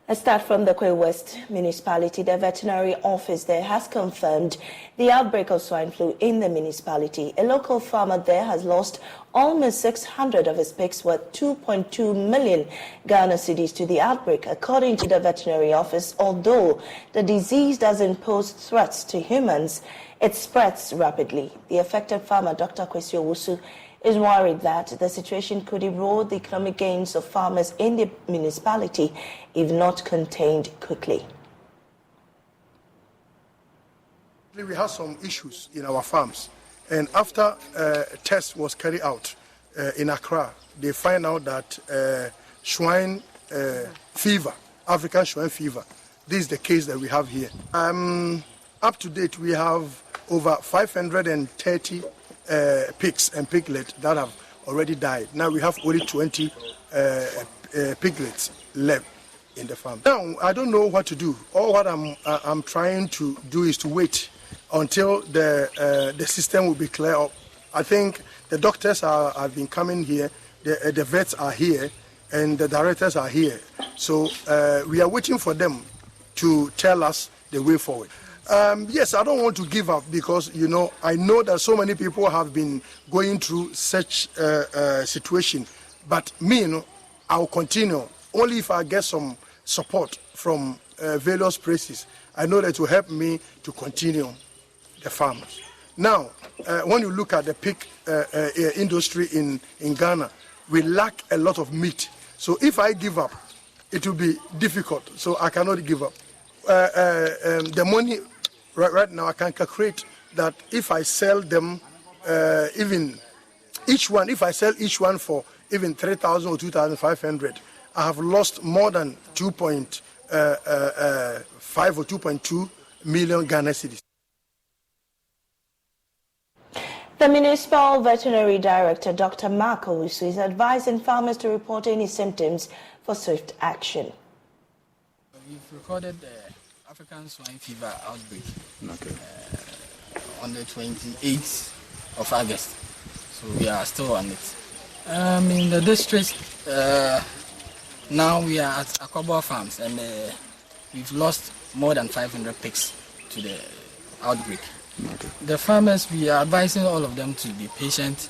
Let's start from the Kwai West municipality. The veterinary office there has confirmed the outbreak of swine flu in the municipality. A local farmer there has lost almost 600 of his pigs worth 2.2 million Ghana cedis to the outbreak, according to the veterinary office. Although the disease doesn't pose threats to humans, it spreads rapidly. The affected farmer, Dr. Kwesi Owusu, is worried that the situation could erode the economic gains of farmers in the municipality if not contained quickly. We have some issues in our farms, and after a test was carried out in Accra, they find out that swine fever, African swine fever, this is the case that we have here. Up to date, we have over 530 pigs and piglets that have already died. Now we have only 20 piglets left in the farm. Now I don't know what to do. All what I'm trying to do is to wait until the system will be clear up. I think the doctors have been coming here, the vets are here, and the directors are here. So we are waiting for them to tell us the way forward. Yes, I don't want to give up because, I know that so many people have been going through such a situation. But me, I'll continue. Only if I get some support from various places. I know that it will help me to continue the farms. Now, when you look at the pig industry in Ghana, we lack a lot of meat. So if I give up, it will be difficult. So I cannot give up. The money... Right now, I can calculate that if I sell them, even each one, if I sell each one for even 3,000 or 2,500, I have lost more than 2.5 or 2.2 million Ghana cedis. The Municipal Veterinary Director, Dr. Mark Owusu, is advising farmers to report any symptoms for swift action. We've recorded African swine fever outbreak on the 28th of August. So we are still on it. In the district, now we are at Akobo Farms and we've lost more than 500 pigs to the outbreak. The farmers, we are advising all of them to be patient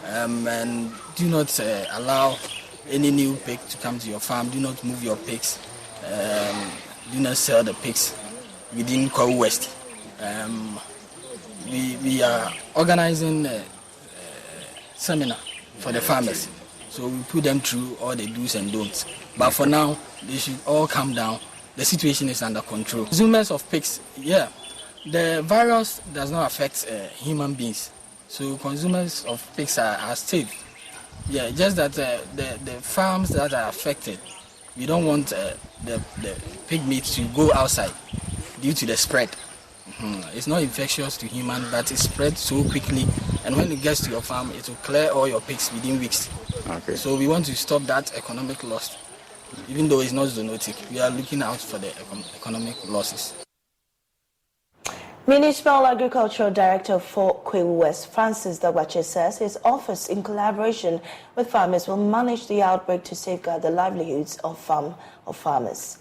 and do not allow any new pig to come to your farm. Do not move your pigs. Do not sell the pigs within Kwai West. We are organizing a seminar for the farmers. So we put them through all the do's and don'ts. But for now, they should all calm down. The situation is under control. Consumers of pigs, the virus does not affect human beings. So consumers of pigs are safe. Just that the farms that are affected, we don't want the pig meat to go outside due to the spread. It's not infectious to human, but it spreads so quickly, and when it gets to your farm, it will clear all your pigs within weeks. So we want to stop that economic loss. Even though it's not zoonotic, we are looking out for the economic losses. Municipal Agricultural Director for Kwai West, Francis Dagwache, says his office, in collaboration with farmers, will manage the outbreak to safeguard the livelihoods of farmers.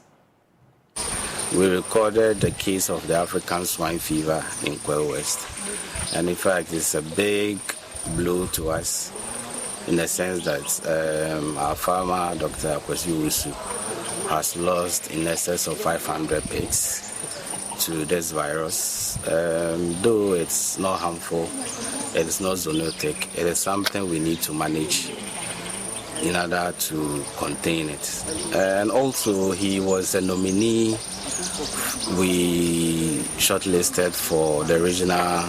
We recorded the case of the African swine fever in Kwai West, and in fact, it's a big blow to us in the sense that our farmer, Dr. Kwesi Owusu, has lost in excess of 500 pigs to this virus. Though it's not harmful, it is not zoonotic, it is something we need to manage in order to contain it. And also, he was a nominee we shortlisted for the regional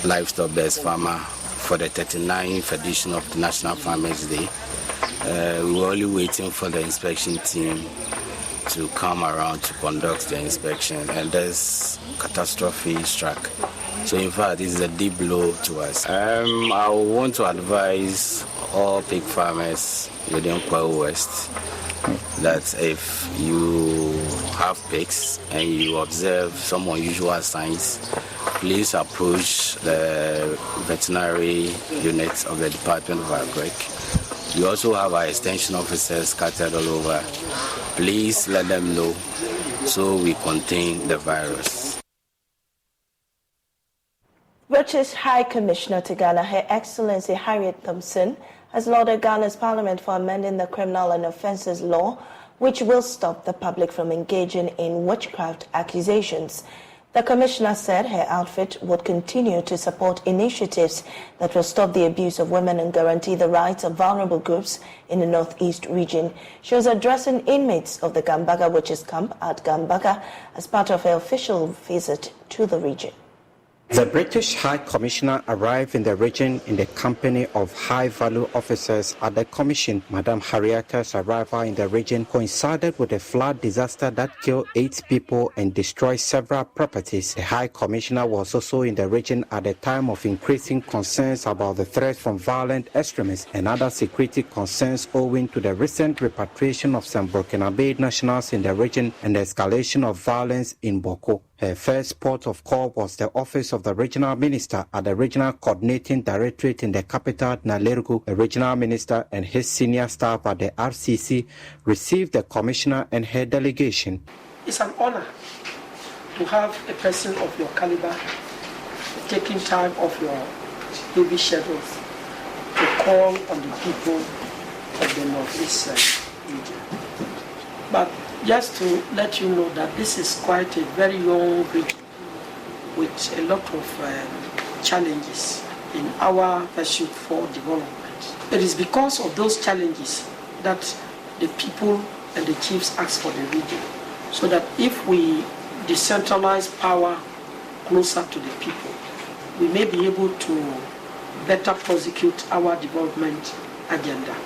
livestock best farmer for the 39th edition of the National Farmers Day. We were only waiting for the inspection team to come around to conduct the inspection, and this catastrophe struck. So in fact, this is a deep blow to us. I want to advise all pig farmers within Kwai West that if you have pigs and you observe some unusual signs, please approach the veterinary unit of the Department of Agric We also have our extension officers scattered all over. Please let them know so we contain the virus. British High Commissioner to Ghana, Her Excellency Harriet Thompson, has lauded Ghana's Parliament for amending the Criminal and Offences Law, which will stop the public from engaging in witchcraft accusations. The Commissioner said her outfit would continue to support initiatives that will stop the abuse of women and guarantee the rights of vulnerable groups in the Northeast region. She was addressing inmates of the Gambaga Witches Camp at Gambaga as part of her official visit to the region. The British High Commissioner arrived in the region in the company of high-value officers at the Commission. Madam Harriet's arrival in the region coincided with a flood disaster that killed 8 people and destroyed several properties. The High Commissioner was also in the region at a time of increasing concerns about the threat from violent extremists and other security concerns owing to the recent repatriation of some Burkinabe nationals in the region and the escalation of violence in Boko. Her first port of call was the office of the regional minister at the regional coordinating directorate in the capital, Nalergu. The regional minister and his senior staff at the RCC received the commissioner and her delegation. It's an honor to have a person of your caliber taking time off your heavy schedules to call on the people of the Northeast region. But just to let you know that this is quite a very young region with a lot of challenges in our pursuit for development. It is because of those challenges that the people and the chiefs ask for the region, so that if we decentralize power closer to the people, we may be able to better prosecute our development agenda.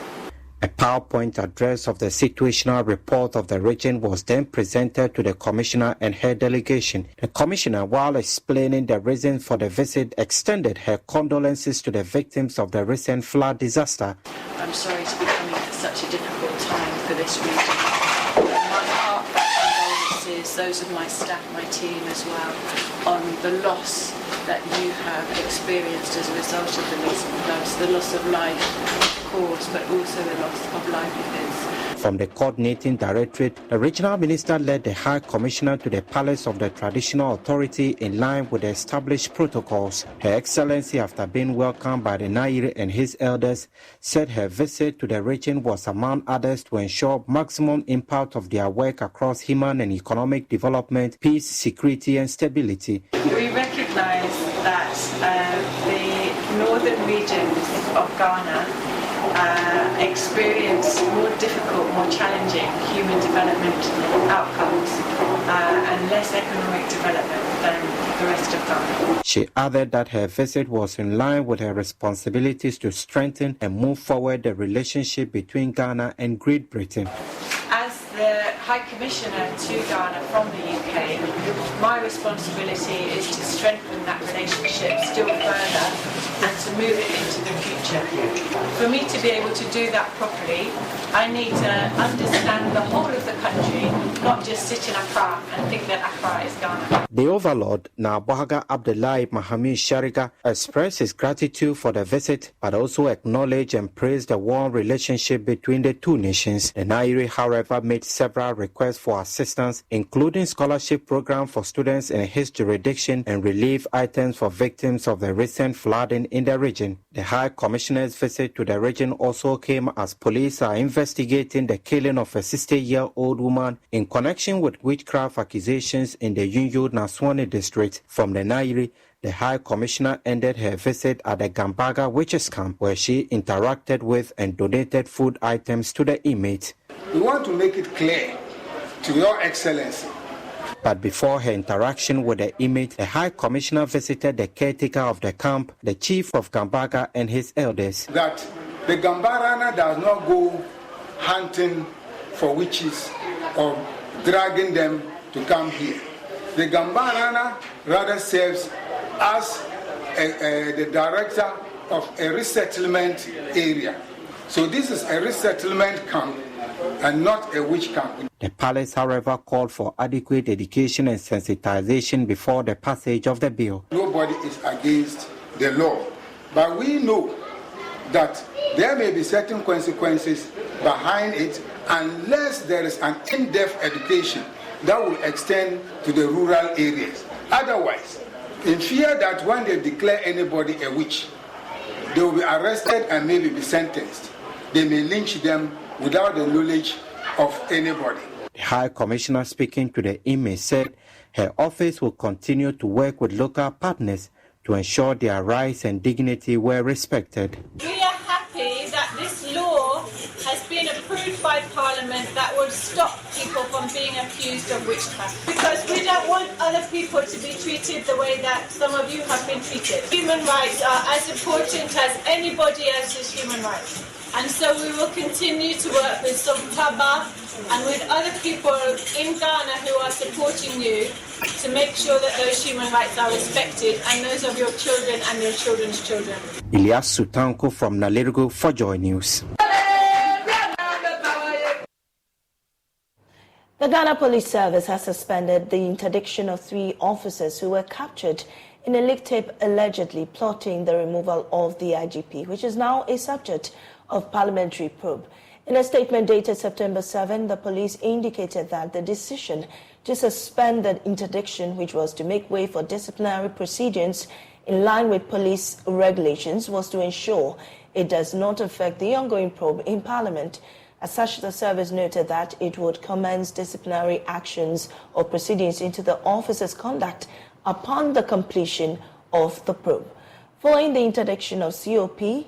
A PowerPoint address of the situational report of the region was then presented to the Commissioner and her delegation. The Commissioner, while explaining the reason for the visit, extended her condolences to the victims of the recent flood disaster. I'm sorry to be coming at such a difficult time for this region. My heartfelt condolences, those of my staff, my team as well, on the loss that you have experienced as a result of the recent floods, the loss of life, of course, but also the loss of livelihoods. From the coordinating directorate, the regional minister led the High Commissioner to the Palace of the Traditional Authority in line with the established protocols. Her Excellency, after being welcomed by the Nairi and his elders, said her visit to the region was among others to ensure maximum impact of their work across human and economic development, peace, security and stability. We recognise that the northern regions of Ghana experience more difficult, more challenging human development outcomes and less economic development than the rest of Ghana. She added that her visit was in line with her responsibilities to strengthen and move forward the relationship between Ghana and Great Britain. As the High Commissioner to Ghana from the UK, my responsibility is to strengthen that relationship still further and to move it into the future. For me to be able to do that properly, I need to understand the whole of the country, not just sit in Accra and think that Accra is Ghana. The Overlord, Nabohaga Abdullahi Mahamud Shariga, expressed his gratitude for the visit, but also acknowledged and praised the warm relationship between the two nations. The Nairi, however, made several requests for assistance, including scholarship program for students in his jurisdiction and relief items for victims of the recent flooding in the region. The High Commissioner's visit to the region also came as police are investigating the killing of a 60-year-old woman in connection with witchcraft accusations in the Yunyu Naswani district. From the Nairi, the High Commissioner ended her visit at the Gambaga Witches Camp, where she interacted with and donated food items to the inmates. We want to make it clear to Your Excellency. But before her interaction with the inmate, the High Commissioner visited the caretaker of the camp, the chief of Gambaga and his elders. That the Gambarana does not go hunting for witches or dragging them to come here. The Gambarana rather serves as the director of a resettlement area. So this is a resettlement camp and not a witch camp. The palace, however, called for adequate education and sensitization before the passage of the bill. Nobody is against the law, but we know that there may be certain consequences behind it unless there is an in-depth education that will extend to the rural areas. Otherwise, in fear that when they declare anybody a witch, they will be arrested and maybe be sentenced. They may lynch them without the knowledge of anybody. The High Commissioner speaking to the inmate said her office will continue to work with local partners to ensure their rights and dignity were respected. We are happy that this law has been approved by Parliament that will stop people from being accused of witchcraft, because we don't want other people to be treated the way that some of you have been treated. Human rights are as important as anybody else's human rights. And so we will continue to work with Somtaba and with other people in Ghana who are supporting you to make sure that those human rights are respected, and those of your children and your children's children. Ilyas Sutanko from Nalerigo for Joy News. The Ghana Police Service has suspended the interdiction of 3 officers who were captured in a leak tape allegedly plotting the removal of the IGP, which is now a subject of parliamentary probe. In a statement dated September 7, the police indicated that the decision to suspend the interdiction, which was to make way for disciplinary proceedings in line with police regulations, was to ensure it does not affect the ongoing probe in Parliament. As such, the service noted that it would commence disciplinary actions or proceedings into the officer's conduct upon the completion of the probe. Following the interdiction of COP,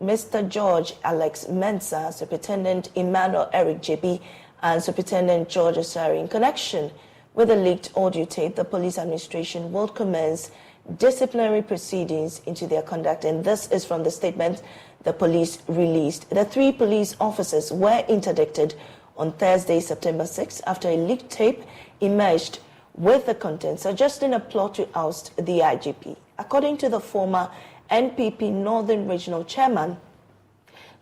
Mr. George Alex Mensah, Superintendent Emmanuel Eric JB, and Superintendent George Osari, in connection with the leaked audio tape, the police administration will commence disciplinary proceedings into their conduct. And this is from the statement the police released. The 3 police officers were interdicted on Thursday, September 6, after a leaked tape emerged with the content suggesting a plot to oust the IGP. According to the former NPP Northern Regional Chairman,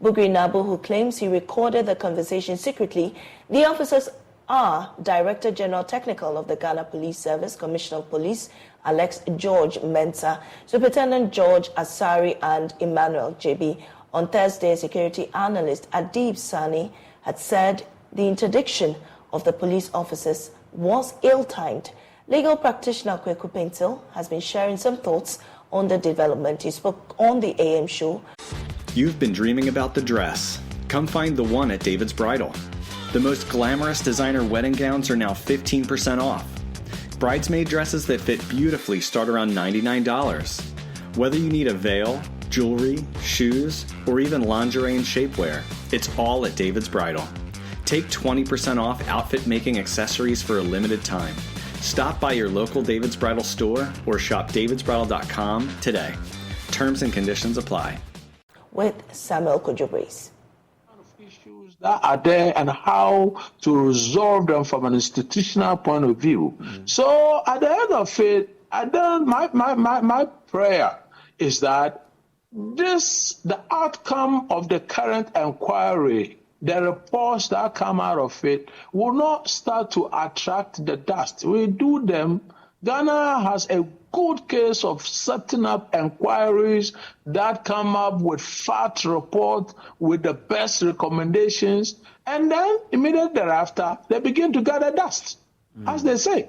Bugri Nabu, who claims he recorded the conversation secretly, the officers are Director General Technical of the Ghana Police Service, Commissioner of Police Alex George Mensah, Superintendent George Asari, and Emmanuel JB. On Thursday, security analyst Adib Sani had said the interdiction of the police officers was ill-timed. Legal practitioner Kweku Pentil has been sharing some thoughts on the development. He spoke on the AM show. You've been dreaming about the dress. Come find the one at David's Bridal. The most glamorous designer wedding gowns are now 15% off. Bridesmaid dresses that fit beautifully start around $99. Whether you need a veil, jewelry, shoes, or even lingerie and shapewear, it's all at David's Bridal. Take 20% off outfit making accessories for a limited time. Stop by your local David's Bridal store or shop davidsbridal.com today. Terms and conditions apply. With Samuel Kojo-Brace. Issues that are there and how to resolve them from an institutional point of view. So at the end of it, my prayer is that the outcome of the current inquiry, the reports that come out of it, will not start to attract the dust. We do them. Ghana has a good case of setting up inquiries that come up with fact report with the best recommendations, and then immediately thereafter they begin to gather dust, as they say.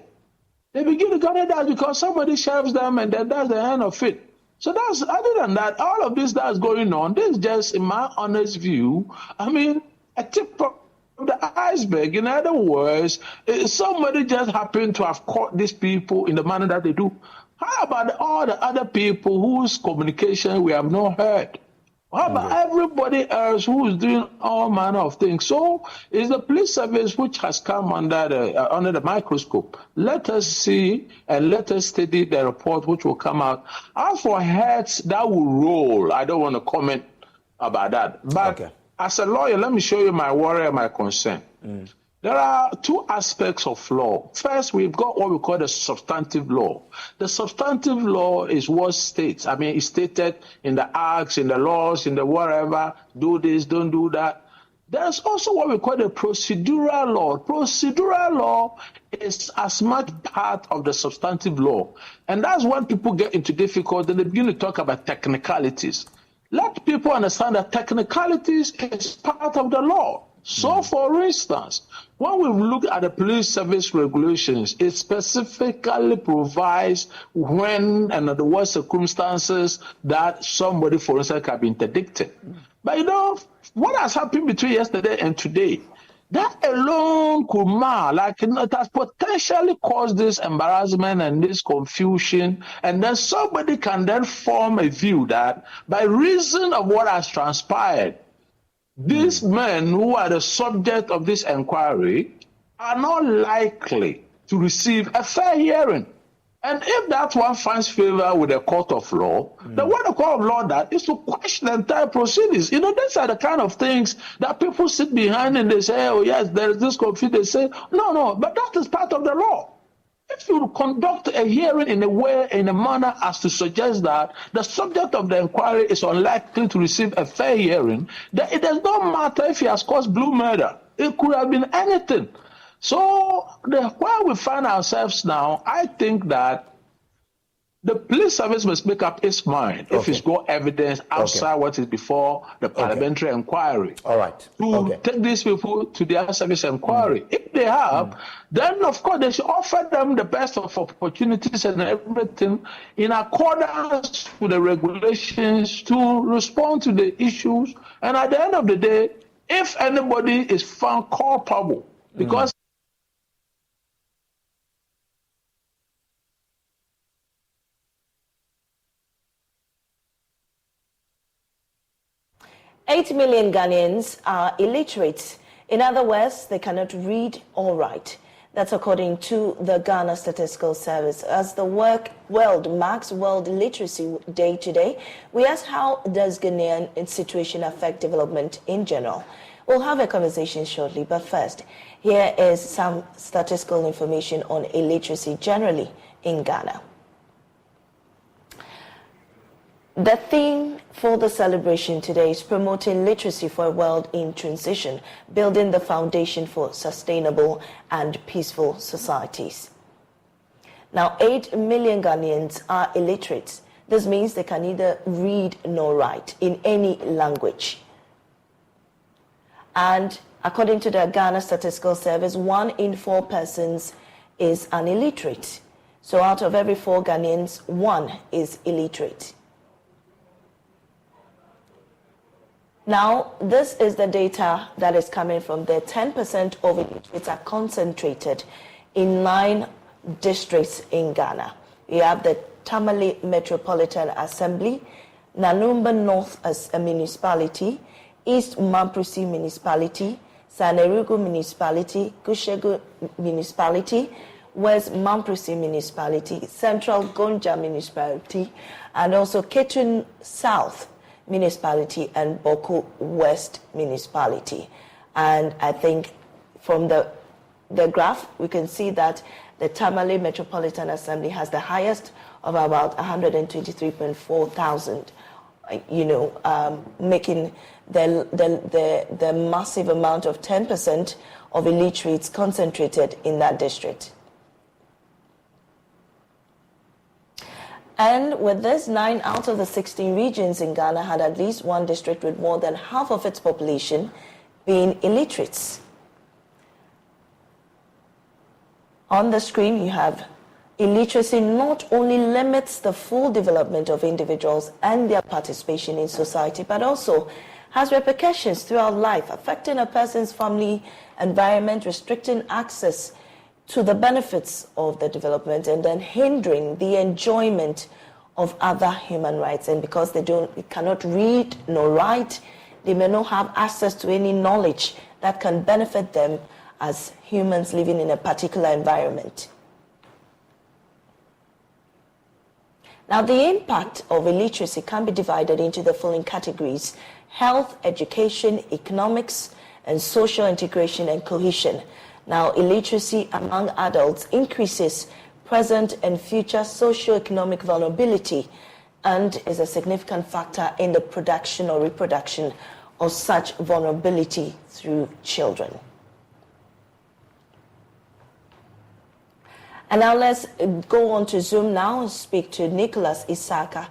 They begin to gather dust because somebody shelves them, and then that's the end of it. So that's, other than that, all of this that's going on, this is just, in my honest view, a tip of the iceberg. In other words, somebody just happened to have caught these people in the manner that they do. How about all the other people whose communication we have not heard? How about everybody else who is doing all manner of things? So it's the police service which has come under the microscope. Let us see and let us study the report which will come out. As for heads that will roll, I don't want to comment about that. But as a lawyer, let me show you my worry and my concern. There are 2 aspects of law. First, we've got what we call the substantive law. The substantive law is what states. It's stated in the acts, in the laws, in the whatever, do this, don't do that. There's also what we call the procedural law. Procedural law is as much part of the substantive law. And that's when people get into difficulty, they begin to talk about technicalities. let people understand that technicalities is part of the law. So, for instance, when we look at the police service regulations, it specifically provides when and under what circumstances that somebody, for instance, can be interdicted. But you know, what has happened between yesterday and today, that alone could mar, it has potentially caused this embarrassment and this confusion, and then somebody can then form a view that by reason of what has transpired, these men who are the subject of this inquiry are not likely to receive a fair hearing. And if that one finds favor with the court of law, then what the court of law does is to question the entire proceedings. You know, these are the kind of things that people sit behind and they say, oh yes, there is this conflict. They say, no, but that is part of the law. If you conduct a hearing in a manner as to suggest that the subject of the inquiry is unlikely to receive a fair hearing, then it does not matter if he has caused blue murder. It could have been anything. So where we find ourselves now, I think that the police service must make up its mind if it's got evidence outside what is before the parliamentary inquiry. All right. To take these people to their service inquiry. If they have, then of course they should offer them the best of opportunities and everything in accordance with the regulations to respond to the issues. And at the end of the day, if anybody is found culpable, because 8 million Ghanaians are illiterate. In other words, they cannot read or write. That's according to the Ghana Statistical Service. As the world marks World Literacy Day today, we asked how does Ghanaian situation affect development in general. We'll have a conversation shortly, but first, here is some statistical information on illiteracy generally in Ghana. The theme for the celebration today is promoting literacy for a world in transition, building the foundation for sustainable and peaceful societies. Now, 8 million Ghanaians are illiterate. This means they can neither read nor write in any language. And according to the Ghana Statistical Service, 1 in 4 persons is an illiterate. So out of every 4 Ghanaians, 1 is illiterate. Now, this is the data that is coming from the 10% of illiterates are concentrated in 9 districts in Ghana. We have the Tamale Metropolitan Assembly, Nanumba North as a municipality, East Mamprusi Municipality, Sanerugu Municipality, Kushegu Municipality, West Mamprusi Municipality, Central Gonja Municipality, and also Ketun South Municipality and Boko West Municipality. And I think from the graph, we can see that the Tamale Metropolitan Assembly has the highest of about 123.4 thousand, making the massive amount of 10% of illiterates concentrated in that district. And with this, 9 out of the 16 regions in Ghana had at least one district with more than half of its population being illiterates. On the screen, you have illiteracy not only limits the full development of individuals and their participation in society, but also has repercussions throughout life, affecting a person's family environment, restricting access to the benefits of the development, and then hindering the enjoyment of other human rights. And because they cannot read nor write, they may not have access to any knowledge that can benefit them as humans living in a particular environment. Now, the impact of illiteracy can be divided into the following categories: health, education, economics, and social integration and cohesion. Now, illiteracy among adults increases present and future socio-economic vulnerability and is a significant factor in the production or reproduction of such vulnerability through children. And now let's go on to Zoom now and speak to Nicholas Isaka,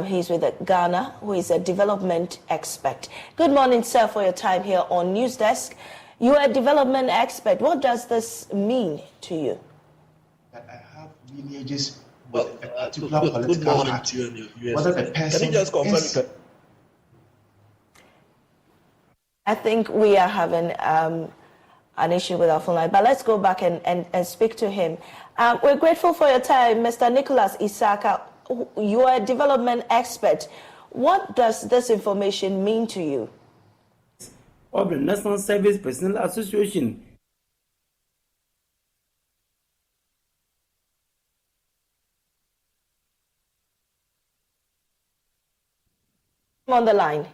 He's with Ghana, who is a development expert. Good morning, sir, for your time here on News Desk. You are a development expert. What does this mean to you? I have lineages with a particular political party. Whether the person Can you just confirm? I think we are having an issue with our phone line, but let's go back and speak to him. We're grateful for your time, Mr. Nicholas Isaka. You are a development expert. What does this information mean to you? Of the National Service Personnel Association. On the line.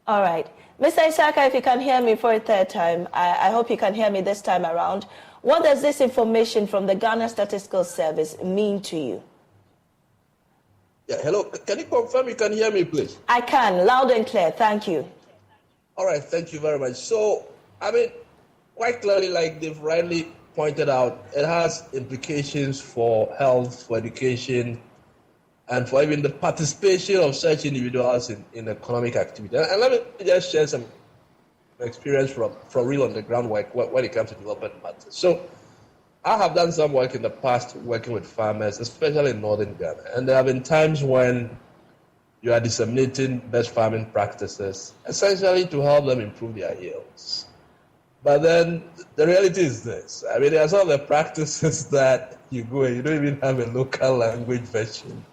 All right. Mr. Isaka, if you can hear me for a third time, I hope you can hear me this time around. What does this information from the Ghana Statistical Service mean to you? Yeah, hello. Can you confirm you can hear me, please? I can, loud and clear. Thank you. All right, thank you very much. So, I mean, quite clearly, like they've rightly pointed out, it has implications for health, for education, and for even the participation of such individuals in economic activity. And let me just share some experience from real on-the-ground work when it comes to development matters. So I have done some work in the past working with farmers, especially in northern Ghana. And there have been times when you are disseminating best farming practices, essentially to help them improve their yields. But then the reality is this. I mean, there are some of the practices that you go and you don't even have a local language version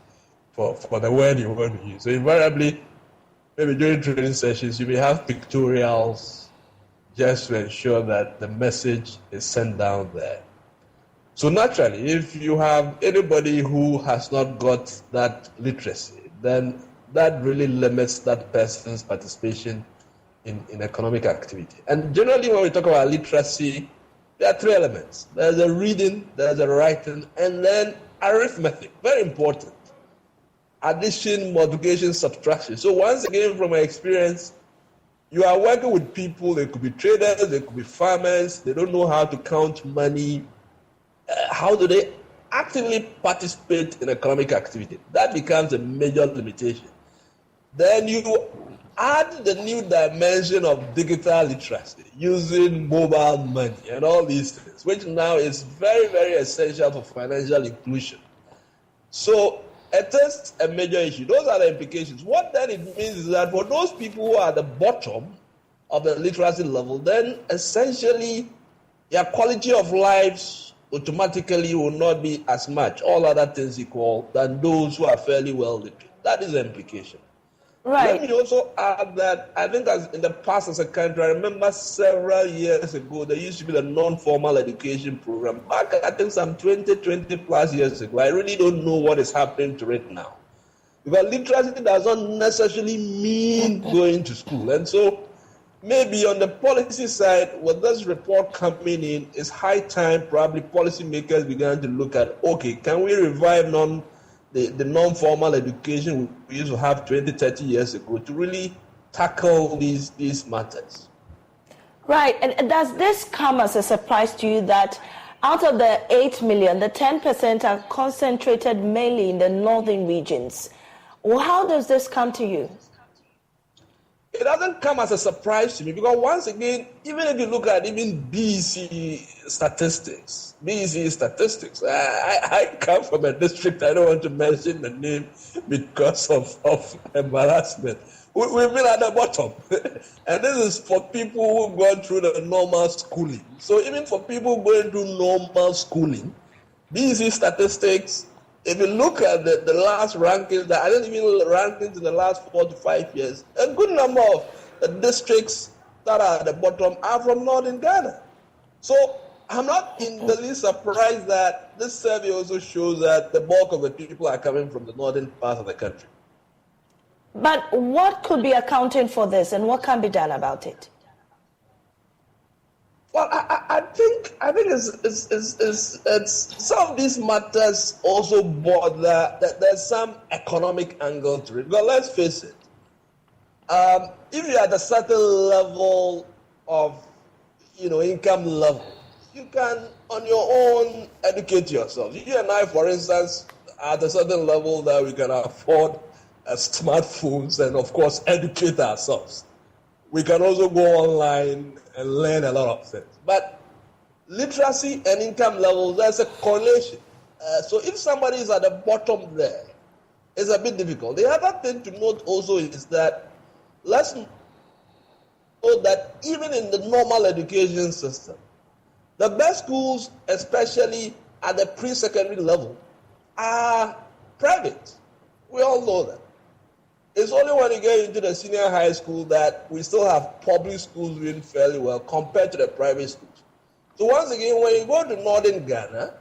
for the word you want to use. So invariably, maybe during training sessions, you may have pictorials just to ensure that the message is sent down there. So naturally, if you have anybody who has not got that literacy, then that really limits that person's participation in economic activity. And generally, when we talk about literacy, there are three elements. There's a reading, there's a writing, and then arithmetic. Very important. Addition, multiplication, subtraction. So once again, from my experience, you are working with people, they could be traders, they could be farmers, they don't know how to count money. How do they actively participate in economic activity? That becomes a major limitation. Then you add the new dimension of digital literacy, using mobile money and all these things, which now is very, very essential for financial inclusion. So it is a major issue. Those are the implications. What then it means is that for those people who are at the bottom of the literacy level, then essentially their quality of lives automatically will not be as much, all other things equal, than those who are fairly well literate. That is the implication. Right. Let me also add that I think as in the past as a country, I remember several years ago, there used to be the non-formal education program. Back, I think some 20 plus years ago. I really don't know what is happening to it now. Because literacy does not necessarily mean going to school. And so maybe on the policy side, with this report coming in, it's high time probably policymakers began to look at, okay, can we revive the non-formal education we used to have 20, 30 years ago to really tackle these matters. Right, and does this come as a surprise to you that out of the 8 million, the 10% are concentrated mainly in the northern regions? Well, how does this come to you? It doesn't come as a surprise to me because once again, even if you look at even BEC statistics, I come from a district, I don't want to mention the name because of embarrassment. We've been at the bottom. And this is for people who've gone through the normal schooling. So even for people going through normal schooling, BEC statistics, if you look at the last rankings, I don't even rankings in the last 4 to 5 years, a good number of the districts that are at the bottom are from northern Ghana. So I'm not in the least surprised that this survey also shows that the bulk of the people are coming from the northern part of the country. But what could be accounting for this and what can be done about it? Well, I think it's some of these matters also bother that there's some economic angle to it. But let's face it, if you're at a certain level of income level, you can on your own educate yourself. You and I, for instance, at a certain level that we can afford smartphones and, of course, educate ourselves. We can also go online and learn a lot of things. But literacy and income levels, there's a correlation. So if somebody is at the bottom there, it's a bit difficult. The other thing to note also is that let's know that even in the normal education system, the best schools, especially at the pre-secondary level, are private. We all know that. It's only when you get into the senior high school that we still have public schools doing fairly well compared to the private schools. So once again, when you go to northern Ghana,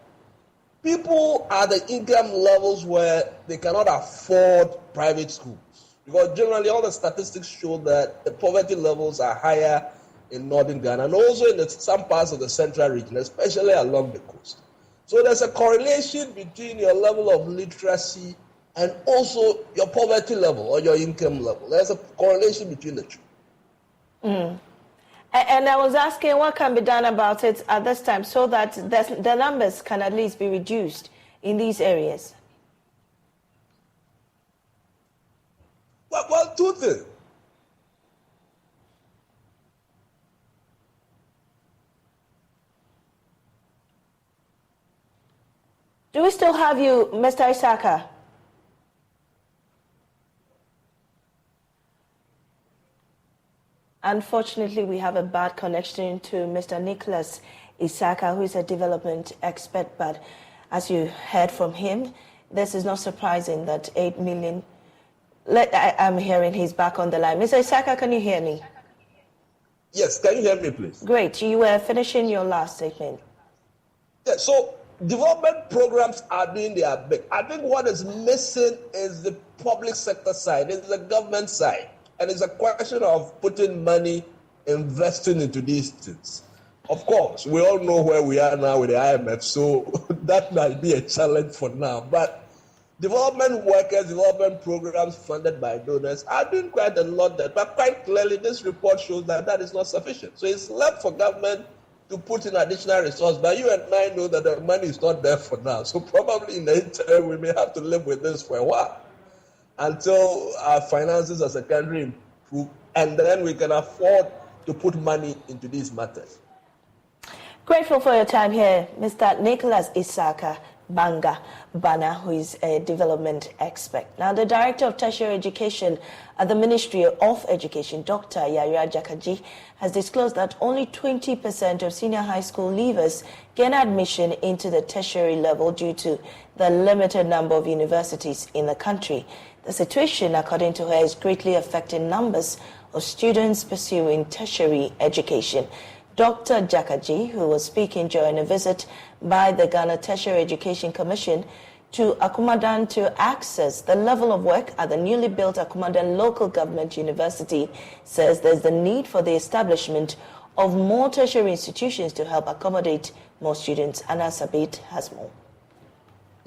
people are the income levels where they cannot afford private schools. Because generally all the statistics show that the poverty levels are higher in northern Ghana and also in some parts of the central region, especially along the coast. So there's a correlation between your level of literacy and also your poverty level or your income level. There's a correlation between the two. And I was asking what can be done about it at this time so that the numbers can at least be reduced in these areas. Well, two things. Do we still have you, Mr. Isaka? Unfortunately, we have a bad connection to Mr. Nicholas Isaka, who is a development expert. But as you heard from him, this is not surprising that 8 million... I'm hearing he's back on the line. Mr. Isaka, can you hear me? Yes, can you hear me, please? Great. You were finishing your last statement. Yeah, so development programs are doing their bit. I think what is missing is the public sector side, it's the government side. And it's a question of putting money, investing into these things. Of course, we all know where we are now with the IMF, so that might be a challenge for now. But development workers, development programs funded by donors are doing quite a lot there. But quite clearly, this report shows that that is not sufficient. So it's left for government to put in additional resources. But you and I know that the money is not there for now. So probably in the interim, we may have to live with this for a while until our finances as a country improve, and then we can afford to put money into these matters. Grateful for your time here, Mr. Nicholas Isaka Bana, who is a development expert. Now, the Director of Tertiary Education at the Ministry of Education, Dr. Yaya Jakaji, has disclosed that only 20% of senior high school leavers gain admission into the tertiary level due to the limited number of universities in the country. The situation, according to her, is greatly affecting numbers of students pursuing tertiary education. Dr. Jakaji, who was speaking during a visit by the Ghana Tertiary Education Commission to Akumadan to access the level of work at the newly built Akumadan Local Government University, says there's the need for the establishment of more tertiary institutions to help accommodate more students. And Asabit has more.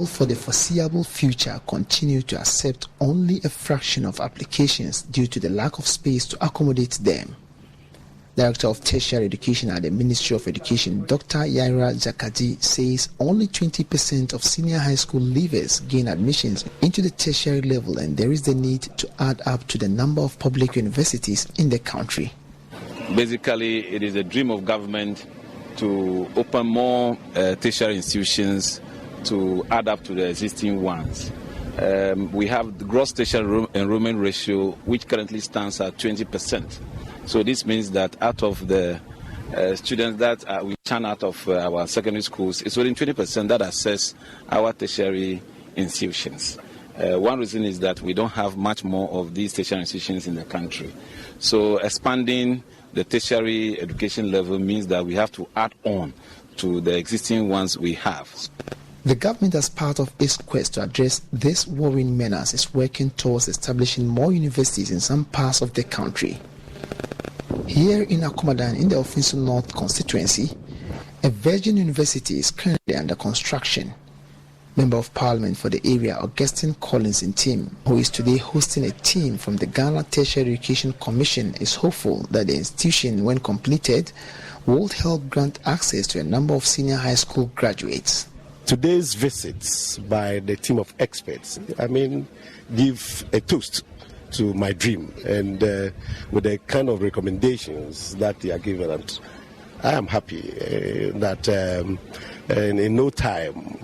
For the foreseeable future, continue to accept only a fraction of applications due to the lack of space to accommodate them. Director of Tertiary Education at the Ministry of Education, Dr. Yaira Jakaji, says only 20% of senior high school leavers gain admissions into the tertiary level, and there is the need to add up to the number of public universities in the country. Basically, it is a dream of government to open more tertiary institutions to add up to the existing ones. We have the gross tertiary enrollment ratio, which currently stands at 20%. So this means that out of the students that we churn out of our secondary schools, it's only 20% that access our tertiary institutions. One reason is that we don't have much more of these tertiary institutions in the country. So expanding the tertiary education level means that we have to add on to the existing ones we have. The government, as part of its quest to address this worrying menace, is working towards establishing more universities in some parts of the country. Here in Akumadan, in the Ofinsu North constituency, a Virgin University is currently under construction. Member of Parliament for the area, Augustine Collins Ntim, who is today hosting a team from the Ghana Tertiary Education Commission, is hopeful that the institution, when completed, will help grant access to a number of senior high school graduates. today's visits by the team of experts, give a toast to my dream, and with the kind of recommendations that they are giving, and I am happy that in no time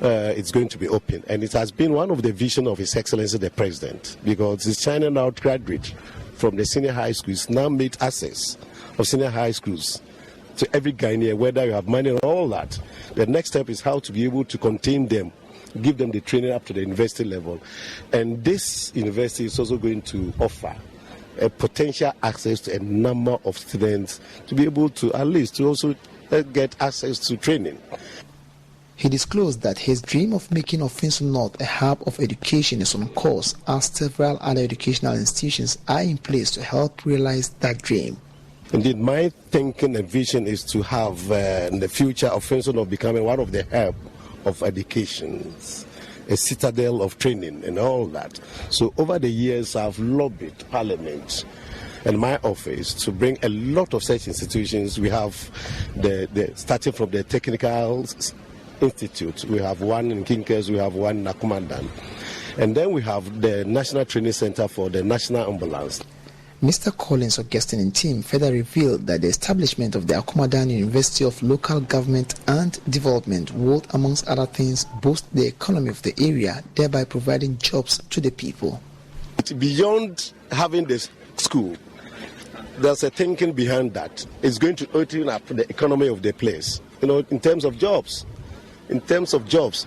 it's going to be open. And it has been one of the vision of His Excellency the President, because it's shining out graduates from the senior high schools now made access of senior high schools to every Ghanaian, whether you have money or all that. The next step is how to be able to contain them, give them the training up to the university level. And this university is also going to offer a potential access to a number of students to be able to at least to also get access to training. He disclosed that his dream of making Ofinsu North a hub of education is on course, as several other educational institutions are in place to help realize that dream. Indeed, my thinking and vision is to have in the future Ofinsu North becoming one of the hub of education, a citadel of training and all that. So over the years, I've lobbied Parliament and my office to bring a lot of such institutions. We have the starting from the Technical Institute, we have one in Kinkers, we have one in Akumandan, and then we have the National Training Center for the National Ambulance. Mr. Collins Augustine and team further revealed that the establishment of the Akumadan University of Local Government and Development would, amongst other things, boost the economy of the area, thereby providing jobs to the people. Beyond having this school, there's a thinking behind that. It's going to open up the economy of the place, in terms of jobs. In terms of jobs,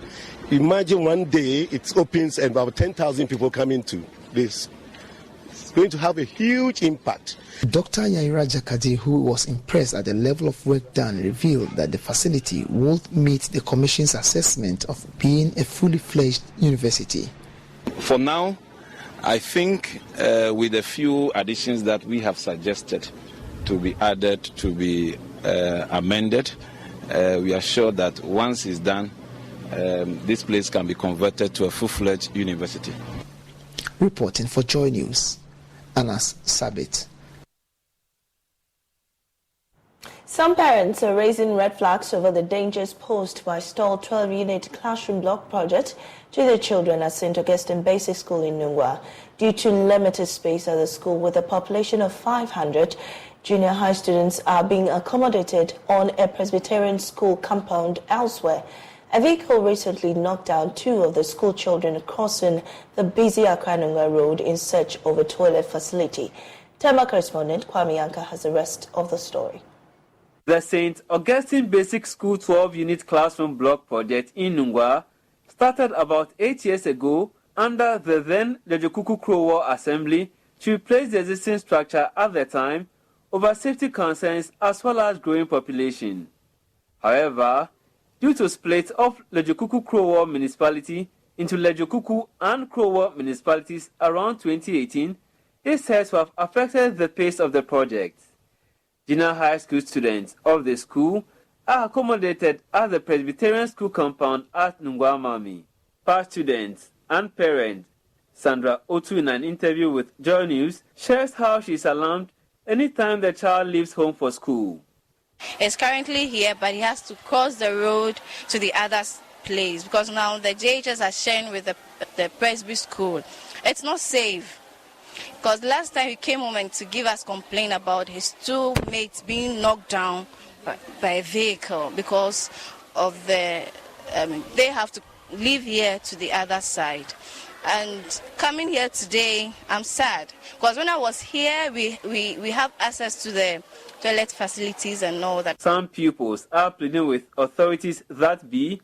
imagine one day it opens and about 10,000 people come into this. It's going to have a huge impact. Dr. Yaira Jakadi, who was impressed at the level of work done, revealed that the facility would meet the Commission's assessment of being a fully fledged university. For now, I think with a few additions that we have suggested to be added, to be amended, we are sure that once it's done, this place can be converted to a full-fledged university. Reporting for Joy News, Anas Sabit. Some parents are raising red flags over the dangers posed by stalled 12-unit classroom block project to their children at St. Augustine Basic School in Nungwa. Due to limited space at the school with a population of 500, junior high students are being accommodated on a Presbyterian school compound elsewhere. A vehicle recently knocked down two of the school children crossing the busy Accra-Nungwa Road in search of a toilet facility. Tema correspondent Kwame Yanka has the rest of the story. The St. Augustine Basic School 12-unit classroom block project in Nungwa started about 8 years ago under the then Lejokuku Krowo Assembly to replace the existing structure at the time over safety concerns as well as growing population. However, due to split of Lejokuku Krowo municipality into Lejokuku and Krowo municipalities around 2018, this has affected the pace of the project. Junior high school students of the school are accommodated at the Presbyterian school compound at Nungwa Mami. Past students and parents, Sandra Otu, in an interview with Joy News, shares how she is alarmed anytime the child leaves home for school. It's currently here, but he has to cross the road to the other place because now the JHS are sharing with the Presby school. It's not safe. Because last time he came home and to give us complaint about his two mates being knocked down by a vehicle because of they have to leave here to the other side. And coming here today, I'm sad because when I was here, we have access to the toilet facilities and all that. Some pupils are pleading with authorities that be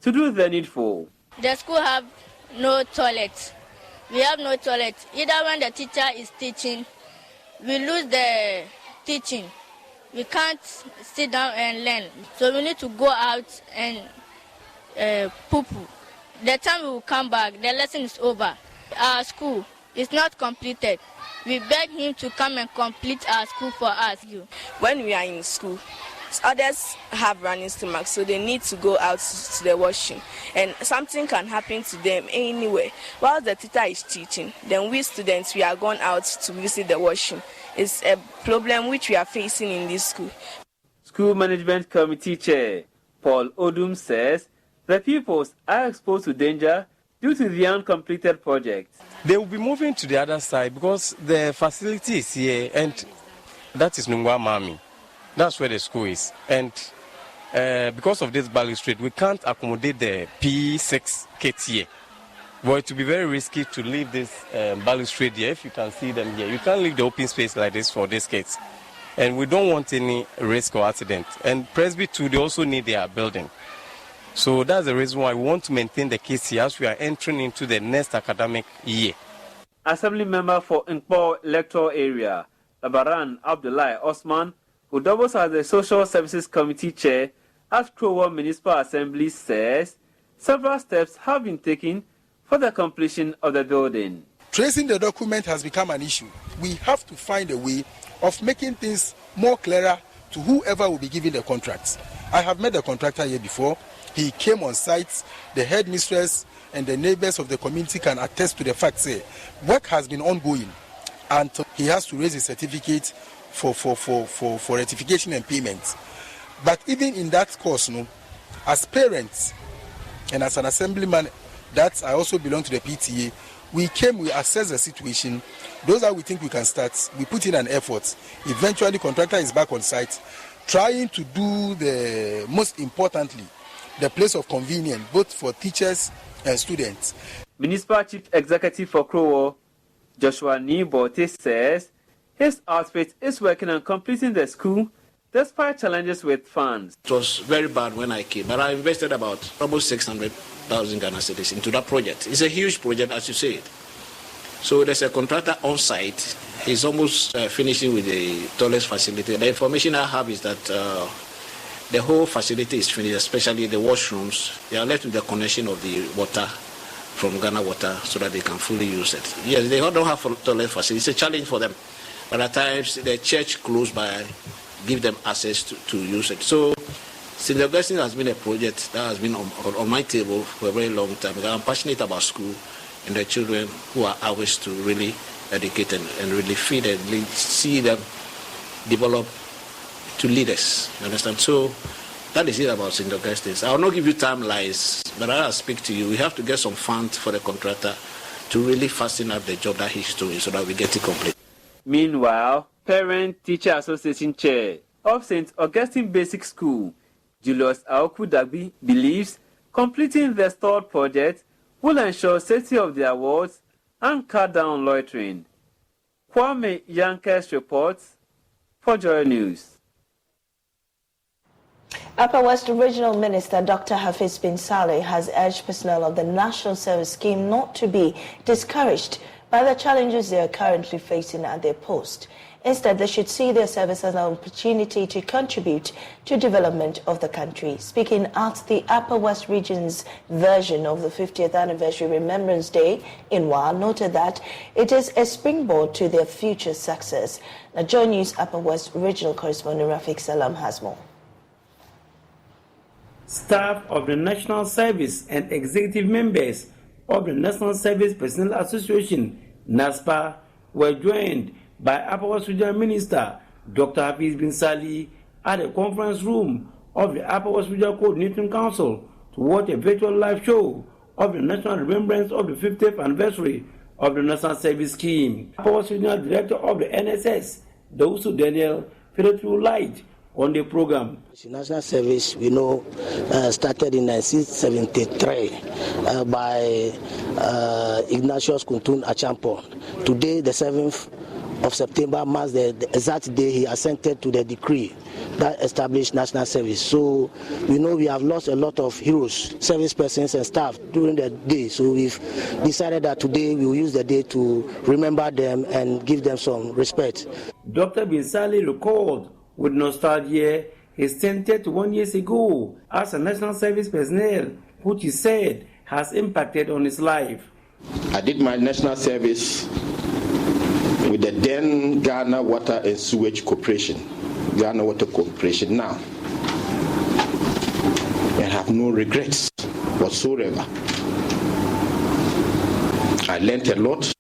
to do the needful. The school have no toilet. We have no toilet. Either when the teacher is teaching, we lose the teaching. We can't sit down and learn. So we need to go out and poo-poo. The time we will come back, the lesson is over. Our school is not completed. We beg him to come and complete our school for us. When we are in school, others have running stomachs, so they need to go out to the washroom. And something can happen to them anyway. While the teacher is teaching, then we students, we are going out to visit the washroom. It's a problem which we are facing in this school. School Management Committee Chair Paul Odum says The pupils are exposed to danger due to the uncompleted project. They will be moving to the other side because the facility is here, and that is Nungwa Mami. That's where the school is. And because of this balustrade, we can't accommodate the P6 kids here. But it will be very risky to leave this balustrade here. If you can see them here, you can't leave the open space like this for these kids. And we don't want any risk or accident. And Presby too, they also need their building. So that's the reason why we want to maintain the kids here as we are entering into the next academic year. Assembly member for Nkpo electoral area, Labaran Abdullahi Osman, who doubles as the Social Services Committee chair at Krowa Municipal Assembly, says several steps have been taken for the completion of the building. Tracing the document has become an issue. We have to find a way of making things more clearer to whoever will be giving the contracts. I have met the contractor here before. He came on site. The headmistress and the neighbors of the community can attest to the fact that work has been ongoing, and he has to raise a certificate for ratification and payment. But even in that course, as parents and as an assemblyman, that I also belong to the PTA, we came, we assessed the situation. Those that we think we can start, we put in an effort. Eventually, contractor is back on site, trying to do the most importantly, the place of convenience, both for teachers and students. Municipal Chief Executive for Krowo, Joshua Nibote, says his outfit is working on completing the school despite challenges with funds. It was very bad when I came, but I invested about almost 600,000 Ghana cedis into that project. It's a huge project, as you said. So there's a contractor on site. He's almost finishing with the toilet facility. The information I have is that the whole facility is finished, especially the washrooms. They are left with the connection of the water from Ghana Water so that they can fully use it. Yes, they don't have a toilet facility. It's a challenge for them. But at times, the church close by give them access to use it. So, St. Augustine has been a project that has been on my table for a very long time. Because I'm passionate about school and the children who are ours to really educate and really feed and see them develop to leaders. You understand? So that is it about St. Augustine's. I will not give you timelines, but I'll speak to you. We have to get some funds for the contractor to really fasten up the job that he's doing so that we get it complete. Meanwhile, Parent Teacher Association Chair of St. Augustine Basic School, Julius Aoku Dagbi, believes completing the stalled project will ensure safety of the awards and cut down loitering. Kwame Yankes reports for Joy News. Upper West Regional Minister Dr. Hafiz bin Saleh has urged personnel of the National Service Scheme not to be discouraged by the challenges they are currently facing at their post. Instead, they should see their service as an opportunity to contribute to development of the country. Speaking at the Upper West Region's version of the 50th Anniversary Remembrance Day, Inwa noted that it is a springboard to their future success. Now, JoyNews Upper West Regional Correspondent Rafiq Salam has more. Staff of the National Service and executive members of the National Service Personnel Association, NASPA, were joined by Upper West Regional Minister Dr. Hafiz bin Saleh at the conference room of the Upper West Regional Coordinating Council to watch a virtual live show of the national remembrance of the 50th anniversary of the National Service Scheme. Upper West Regional Director of the NSS, Dawusu Daniel, fed through light on the program. National Service, we know, started in 1973 by Ignatius Kuntun Achampon. Today, the 7th of September marks the exact day he assented to the decree that established national service. So we know we have lost a lot of heroes, service persons and staff during the day. So we've decided that today we will use the day to remember them and give them some respect. Dr. bin Saleh recalled with nostalgia his 31 years ago as a national service personnel, which he said has impacted on his life. I did my national service with the then Ghana Water and Sewage Corporation, Ghana Water Corporation now, and have no regrets whatsoever. I learned a lot,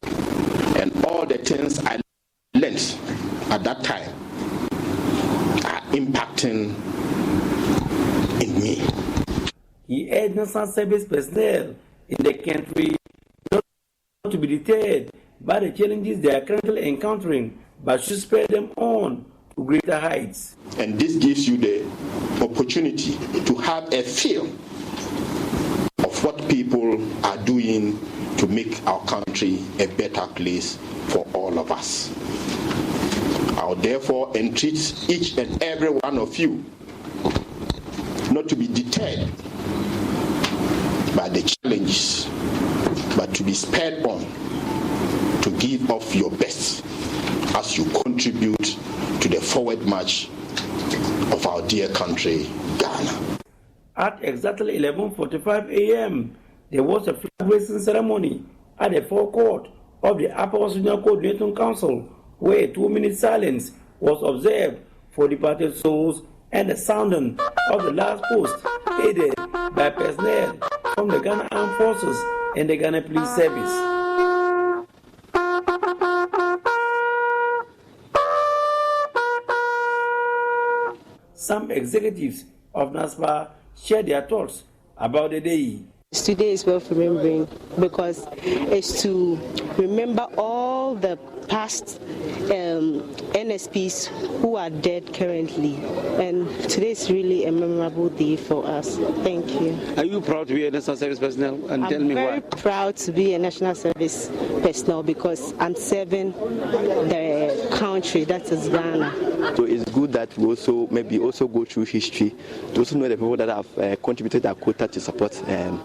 and all the things I learned at that time are impacting in me. He urged national service personnel in the country not to be deterred by the challenges they are currently encountering, but should spur them on to greater heights. And this gives you the opportunity to have a feel of what people are doing to make our country a better place for all of us. I will therefore entreat each and every one of you not to be deterred by the challenges, but to be spurred on to give of your best as you contribute to the forward march of our dear country, Ghana. At exactly 11:45 a.m., there was a flag raising ceremony at the forecourt of the Upper Regional Coordinating Council, where a 2-minute silence was observed for departed souls and the sounding of the last post, aided by personnel from the Ghana Armed Forces and the Ghana Police Service. Some executives of NASPA shared their thoughts about the day. Today is worth remembering because it's to remember all the past NSPs who are dead currently, and today is really a memorable day for us. Thank you. Are you proud to be a National Service personnel? And tell me why. I'm very proud to be a National Service personnel because I'm serving the country, that is Ghana. So it's good that we also maybe also go through history to also know the people that have contributed their quota to support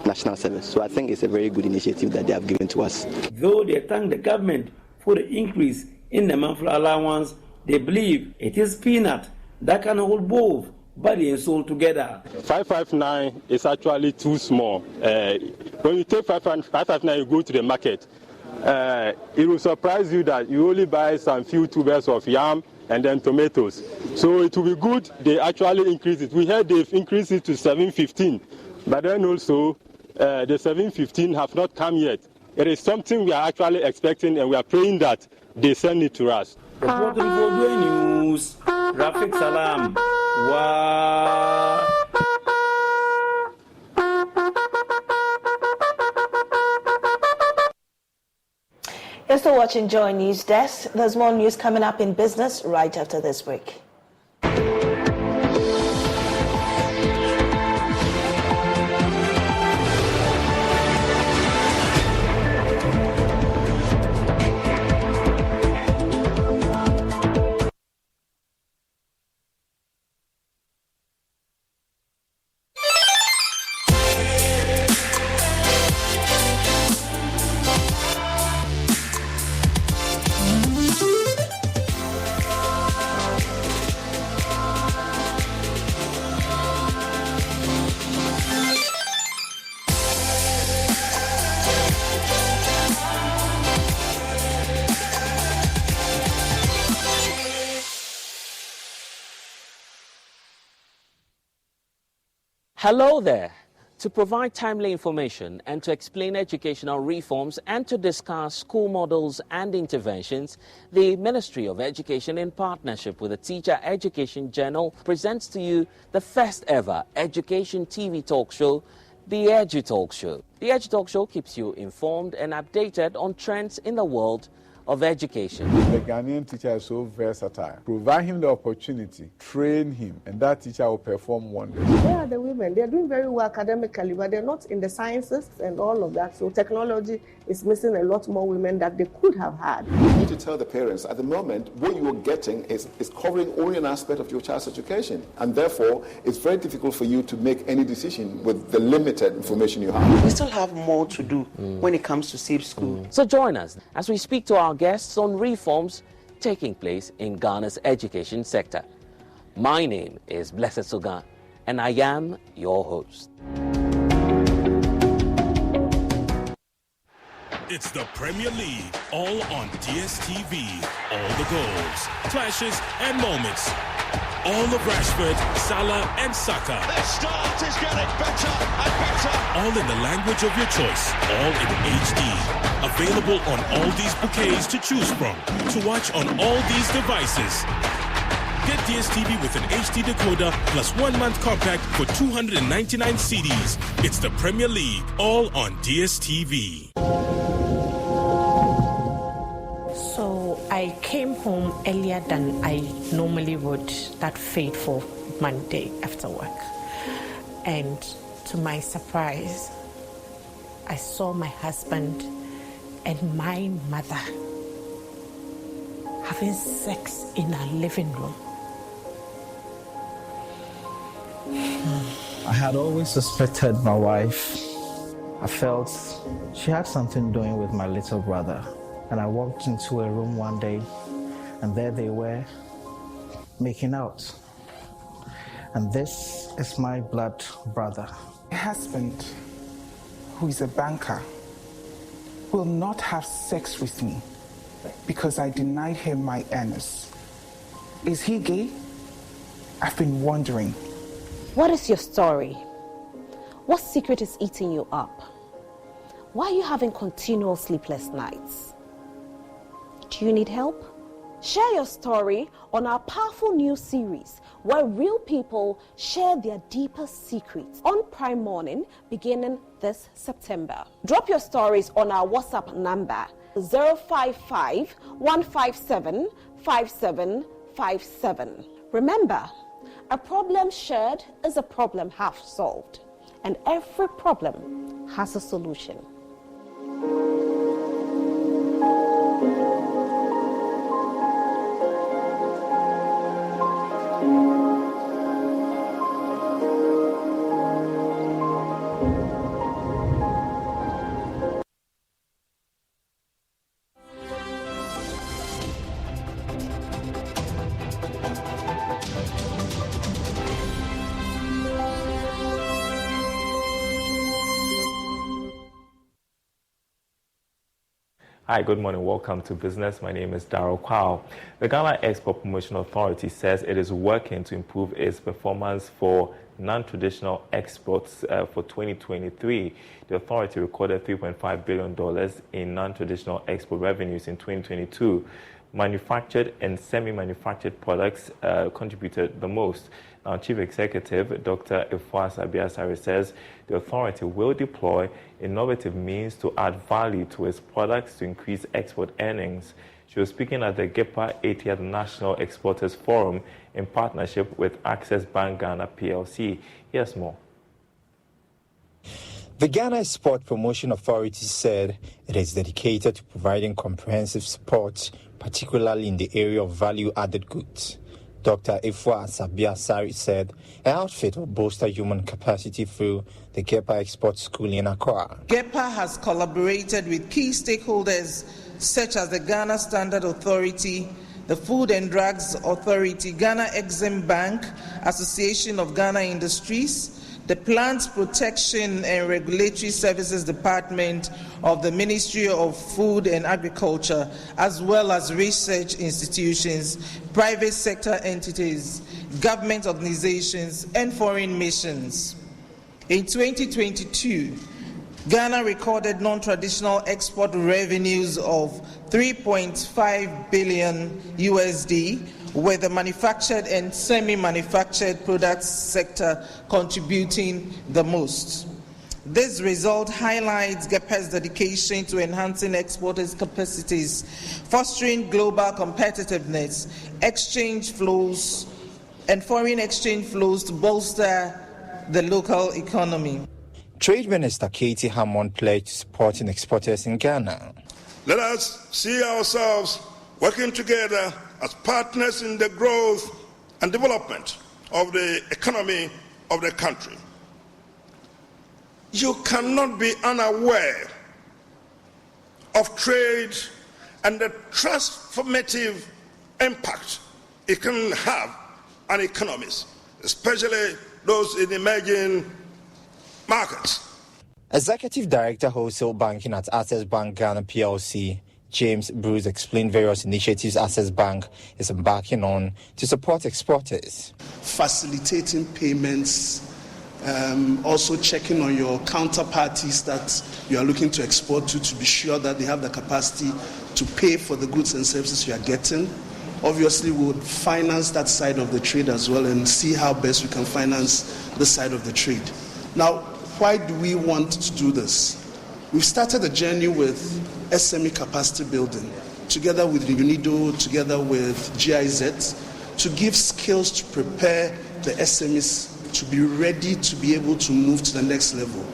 national service. So I think it's a very good initiative that they have given to us. Though they thank the government for the increase in the monthly allowance, they believe it is peanut that can hold both body and soul together. 559 is actually too small. When you take 559, you go to the market. It will surprise you that you only buy some few tubers of yam and then tomatoes. So it will be good they actually increase it. We heard they've increased it to 715, but then also the 715 have not come yet. It is something we are actually expecting, and we are praying that they send it to us. Reporting for JoyNews, Rafik Salam. Wow. You're still watching JoyNews Desk. There's more news coming up in business right after this break. Hello there. To provide timely information and to explain educational reforms and to discuss school models and interventions, the Ministry of Education, in partnership with the Teacher Education Journal, presents to you the first ever education TV talk show, The Edu Talk Show. The Edu Talk Show keeps you informed and updated on trends in the world of education. The Ghanaian teacher is so versatile. Provide him the opportunity, train him, and that teacher will perform wonders. Where are the women? They're doing very well academically, but they're not in the sciences and all of that. So technology is missing a lot more women that they could have had. You need to tell the parents, at the moment, what you are getting is covering only an aspect of your child's education. And therefore, it's very difficult for you to make any decision with the limited information you have. We still have more to do when it comes to safe school. So join us as we speak to our guests on reforms taking place in Ghana's education sector. My name is Blessed Suga, and I am your host. It's the Premier League, all on DSTV. All the goals, clashes, and moments. All of Rashford, Salah, and Saka. Their start is getting better and better. All in the language of your choice. All in HD. Available on all these bouquets to choose from. To watch on all these devices. Get DSTV with an HD decoder plus 1 month compact for 299 CDs. It's the Premier League, all on DSTV. So I came home earlier than I normally would that fateful Monday after work. And to my surprise, I saw my husband and my mother having sex in our living room. I had always suspected my wife. I felt she had something doing with my little brother. And I walked into a room one day, and there they were, making out. And this is my blood brother. My husband, who is a banker, will not have sex with me because I denied him my earnings. Is he gay? I've been wondering. What is your story? What secret is eating you up? Why are you having continual sleepless nights? Do you need help? Share your story on our powerful new series where real people share their deepest secrets on Prime Morning beginning this September. Drop your stories on our WhatsApp number 055 157 5757. Remember, a problem shared is a problem half solved, and every problem has a solution. Hi, good morning. Welcome to Business. My name is Darryl Kwao. The Ghana Export Promotion Authority says it is working to improve its performance for non-traditional exports for 2023. The authority recorded $3.5 billion in non-traditional export revenues in 2022. Manufactured and semi-manufactured products contributed the most. Now, Chief Executive Dr. Efua Sabiasari says the authority will deploy innovative means to add value to its products to increase export earnings. She was speaking at the GEPA 80th National Exporters Forum in partnership with Access Bank Ghana PLC. Here's more. The Ghana Export Promotion Authority said it is dedicated to providing comprehensive support, particularly in the area of value-added goods. Dr. Efua Sabiasari said her outfit will bolster human capacity through the GEPA Export School in Accra. GEPA has collaborated with key stakeholders such as the Ghana Standard Authority, the Food and Drugs Authority, Ghana Exim Bank, Association of Ghana Industries, the Plant Protection and Regulatory Services Department of the Ministry of Food and Agriculture, as well as research institutions, private sector entities, government organizations, and foreign missions. In 2022, Ghana recorded non-traditional export revenues of $3.5 billion USD, with the manufactured and semi-manufactured products sector contributing the most. This result highlights GEPA's dedication to enhancing exporters' capacities, fostering global competitiveness, exchange flows, and foreign exchange flows to bolster the local economy. Trade Minister Katie Hammond pledged supporting exporters in Ghana. Let us see ourselves working together as partners in the growth and development of the economy of the country. You cannot be unaware of trade and the transformative impact it can have on economies, especially those in emerging markets. Executive Director Wholesale Banking at Access Bank Ghana PLC, James Bruce, explained various initiatives Access Bank is embarking on to support exporters. Facilitating payments, also checking on your counterparties that you are looking to export to be sure that they have the capacity to pay for the goods and services you are getting. obviously we would finance that side of the trade as well and see how best we can finance this side of the trade. Now, why do we want to do this? We've started a journey with SME capacity building, together with UNIDO, together with GIZ, to give skills to prepare the SMEs to be ready to be able to move to the next level.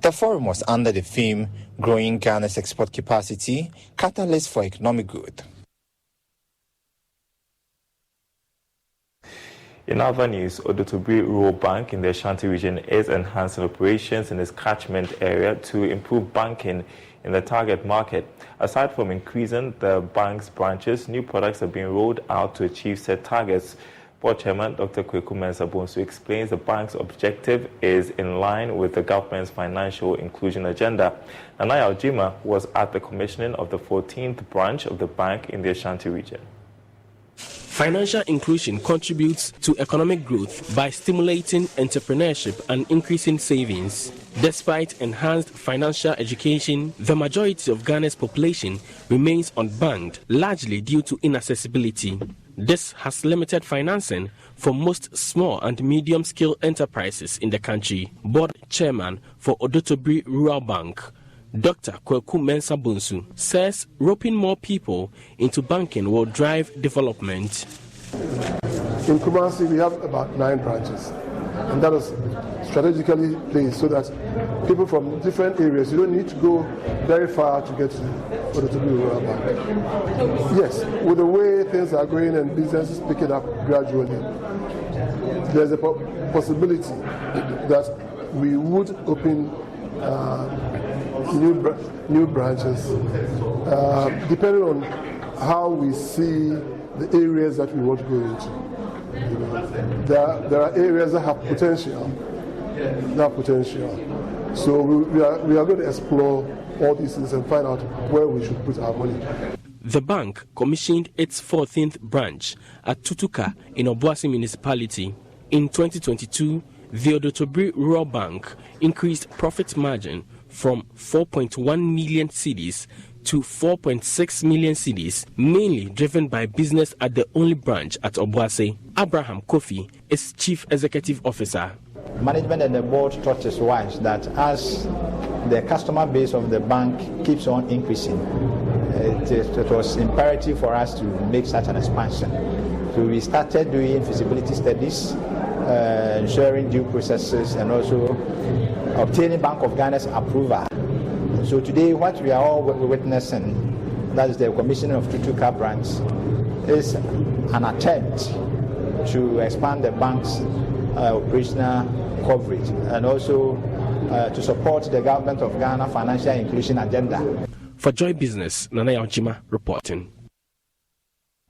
The forum was under the theme, Growing Ghana's Export Capacity, Catalyst for Economic Growth. In other news, Odotobri Rural Bank in the Ashanti region is enhancing operations in its catchment area to improve banking in the target market. Aside from increasing the bank's branches, new products are being rolled out to achieve set targets. Board Chairman Dr. Kweku Mensah-Bonsu explains the bank's objective is in line with the government's financial inclusion agenda. Nanaya Ojima was at the commissioning of the 14th branch of the bank in the Ashanti region. Financial inclusion contributes to economic growth by stimulating entrepreneurship and increasing savings. Despite enhanced financial education, the majority of Ghana's population remains unbanked, largely due to inaccessibility. This has limited financing for most small and medium-scale enterprises in the country. Board Chairman for Odotobri Rural Bank, Dr. Kweku Mensah-Bonsu, says roping more people into banking will drive development. In Kumasi, we have about 9 branches, and that is strategically placed so that people from different areas, you don't need to go very far to get to Odotobri Rural Bank. Yes, with the way things are going and business is picking up gradually, there's a possibility that we would open new branches, depending on how we see the areas that we want to go into. You know, there are areas that have potential. So we are going to explore all these things and find out where we should put our money. The bank commissioned its 14th branch at Tutuka in Obuasi municipality. In 2022, the Odotobri Rural Bank increased profit margin from 4.1 million cedis to 4.6 million cedis, mainly driven by business at the only branch at Obuasi. Abraham Kofi is Chief Executive Officer. Management and the board thought it wise that as the customer base of the bank keeps on increasing, it was imperative for us to make such an expansion. So we started doing feasibility studies, ensuring due processes, and also obtaining Bank of Ghana's approval. So today what we are all witnessing, that is the commissioning of Tutuka branch, is an attempt to expand the bank's operational coverage and also to support the government of Ghana financial inclusion agenda. For Joy Business, Nanaya Ojima reporting.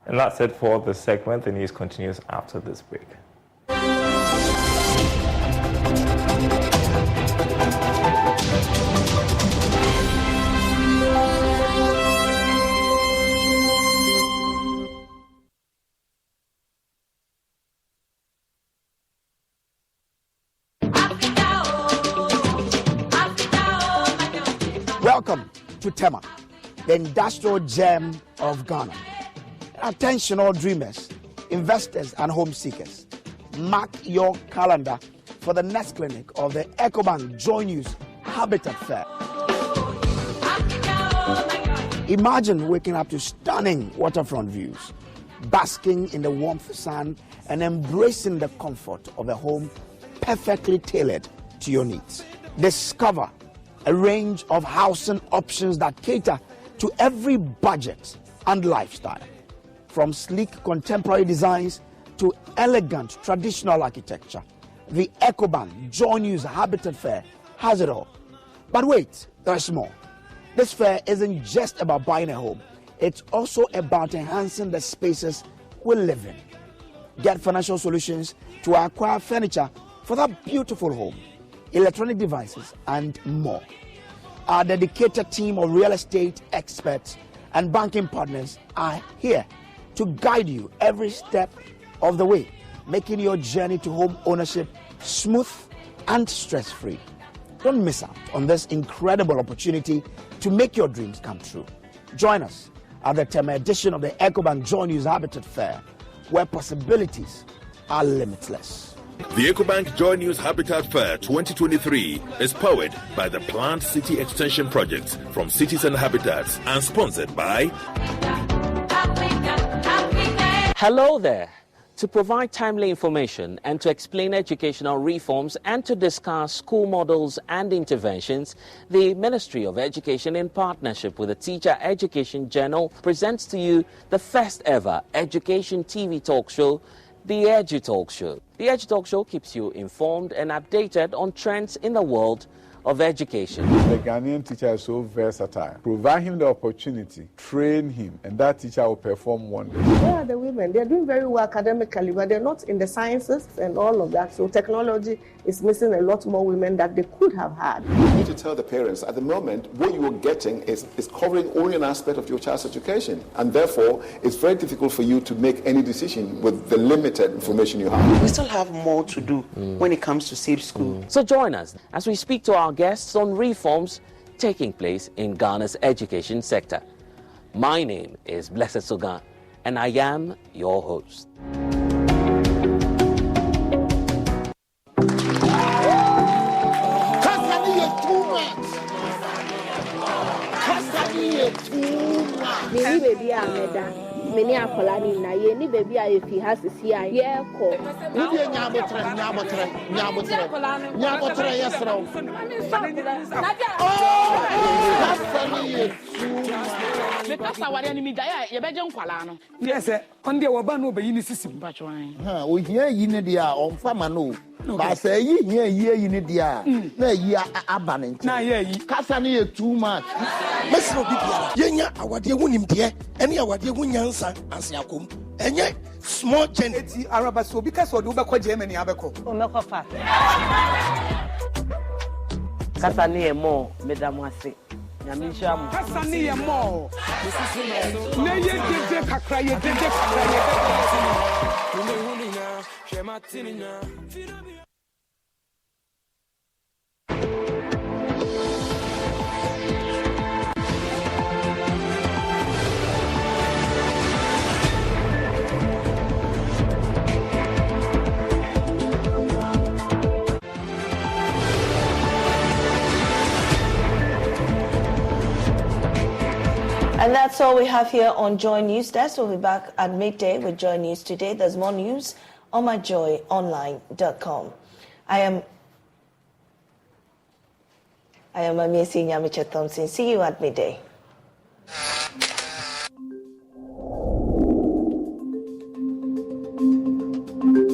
And that's it for this segment. The news continues after this break. Welcome to Tema, the industrial gem of Ghana. Attention all dreamers, investors and home seekers. Mark your calendar for the next clinic of the EcoBank JoyNews Habitat Fair. Imagine waking up to stunning waterfront views, basking in the warmth of the sun and embracing the comfort of a home perfectly tailored to your needs. Discover a range of housing options that cater to every budget and lifestyle. From sleek contemporary designs to elegant traditional architecture, the EcoBank JoyNews Habitat Fair has it all. But wait, there's more. This fair isn't just about buying a home. It's also about enhancing the spaces we live in. Get financial solutions to acquire furniture for that beautiful home, electronic devices, and more. Our dedicated team of real estate experts and banking partners are here to guide you every step of the way, making your journey to home ownership smooth and stress-free. Don't miss out on this incredible opportunity to make your dreams come true. Join us at the 10th edition of the EcoBank JoyNews Habitat Fair, where possibilities are limitless. The EcoBank JoyNews Habitat Fair 2023 is powered by the Plant City Extension Project from Cities and Habitats and sponsored by... Hello there. To provide timely information and to explain educational reforms and to discuss school models and interventions, the Ministry of Education, in partnership with the Teacher Education Journal, presents to you the first ever education TV talk show, The Edu Talk Show. The Edu Talk Show keeps you informed and updated on trends in the world of education. The Ghanaian teacher is so versatile. Provide him the opportunity, train him, and that teacher will perform wonders. Where are the women? They're doing very well academically, but they're not in the sciences and all of that. So technology is missing a lot more women that they could have had. You need to tell the parents, at the moment, what you are getting is covering only an aspect of your child's education. And therefore, it's very difficult for you to make any decision with the limited information you have. We still have more to do when it comes to safe school. So join us as we speak to our guests on reforms taking place in Ghana's education sector. My name is Blessed Sogan, and I am your host. Many are calling na ye ni baby I if he has to see I yeah ko Who be nyabotre yesro. Because our enemy die ye beje nkwala no. Yes on dey oba no obayi ni sisim patwan. Ha o hia yi ne dia on fama no. Ba say yi hia yi ne dia na yi aba ne nti. Na yi kasa ne ye too much. Mesro bibia yenya awade hunim de ene awade hunyansa asiakom. Enye small change eti araba so because we do be Germany abeko. O meko fa. Kasa ni emo medamu ase. Nyamisha kasa ni emo. Na ye jeje kakra ye jeje kakra ye. And that's all we have here on JoyNews Desk. We'll be back at midday with Joy News Today. There's more news on myjoyonline.com. I am Amiesi Nyamiche Thompson. See you at midday.